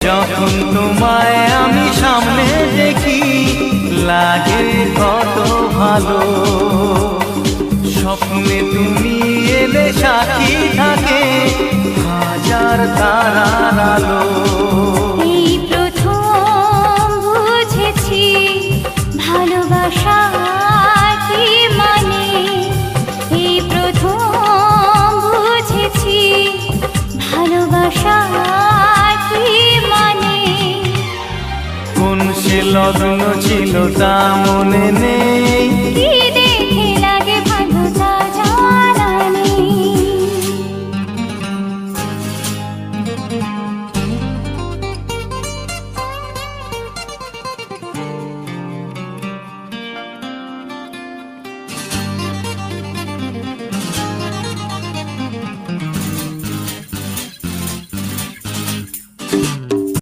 যখন তোমায় আমি সামনে দেখি লাগে কত ভালো, স্বপ্নে তুমি এলে সাথী থাকে হাজার তারার আলো। এই প্রথম বুঝেছি ভালোবাসা কি মানে, এই প্রথম বুঝেছি ভালোবাসা কি মানে। কোন সে লগ্ন ছিল তা মনে নেই, কি